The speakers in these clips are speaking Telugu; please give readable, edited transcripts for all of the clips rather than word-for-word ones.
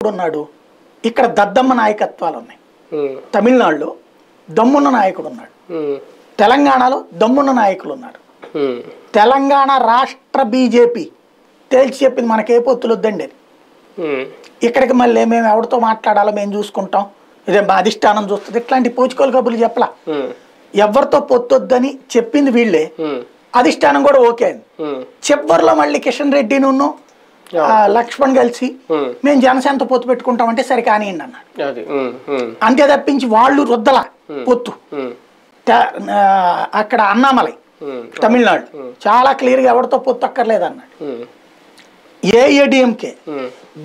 ఉన్నాడు. ఇక్కడ దద్దమ్మ నాయకత్వాలు ఉన్నాయి. తమిళనాడులో దమ్మున్న నాయకుడు ఉన్నాడు. తెలంగాణలో దమ్మున్న నాయకులు ఉన్నారు. తెలంగాణ రాష్ట్ర బీజేపీ తేల్చి చెప్పింది మనకే పొత్తులు వద్దండి. ఇక్కడికి మళ్ళీ మేము ఎవరితో మాట్లాడాలో మేము చూసుకుంటాం, ఇదే మా అధిష్టానం చూస్తుంది, ఇట్లాంటి పూచుకోలు కబుర్లు చెప్పలా. ఎవరితో పొత్తొద్దని చెప్పింది వీళ్ళే, అధిష్టానం కూడా ఓకే అయింది. చివరిలో మళ్ళీ కిషన్ రెడ్డిను లక్ష్మణ్ కలిసి మేము జనసేనతో పొత్తు పెట్టుకుంటామంటే సరే కానివ్వండి అన్నాడు. అంతే తప్పించి వాళ్ళు రుద్దల పొత్తు. అక్కడ అన్నామలై తమిళనాడు చాలా క్లియర్ గా ఎవరితో పొత్తు అక్కర్లేదు అన్నాడు. ఏఐఏడిఎంకే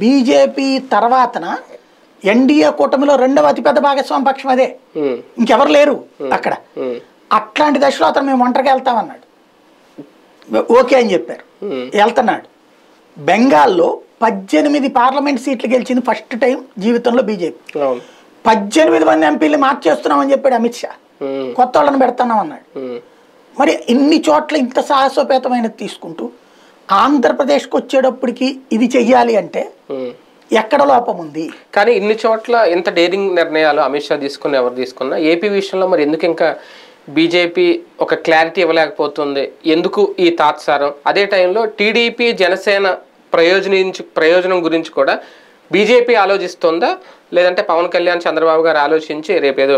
బీజేపీ తర్వాతన ఎన్డీఏ కూటమిలో రెండవ అతిపెద్ద భాగస్వామి పక్షం అదే, ఇంకెవరు లేరు అక్కడ. అట్లాంటి దశలో అతను మేము ఒంటరికి వెళ్తామన్నాడు. ఓకే అని చెప్పారు, వెళ్తున్నాడు. బెంగాల్లో 18 పార్లమెంట్ సీట్లు గెలిచింది ఫస్ట్ టైం జీవితంలో బీజేపీ. 18 మంది ఎంపీలు మార్చేస్తున్నామని చెప్పాడు అమిత్ షా, కొత్త వాళ్ళని పెడతాం అన్నాడు. మరి ఇన్ని చోట్ల ఇంత సాహసోపేతమైనది తీసుకుంటూ ఆంధ్రప్రదేశ్కి వచ్చేటప్పటికి ఇది చెయ్యాలి అంటే ఎక్కడ లోపం ఉంది? కానీ ఇన్ని చోట్ల ఇంత డేరింగ్ నిర్ణయాలు అమిత్ షా తీసుకున్న ఎవరు తీసుకున్నా ఏపీ విషయంలో మరి ఎందుకు ఇంకా బీజేపీ ఒక క్లారిటీ ఇవ్వలేకపోతుంది? ఎందుకు ఈ తాత్సారం? అదే టైంలో టీడీపీ జనసేన ప్రయోజనం గురించి కూడా బీజేపీ ఆలోచిస్తుందా, లేదంటే పవన్ కళ్యాణ్ చంద్రబాబు గారు ఆలోచించి రేపేదో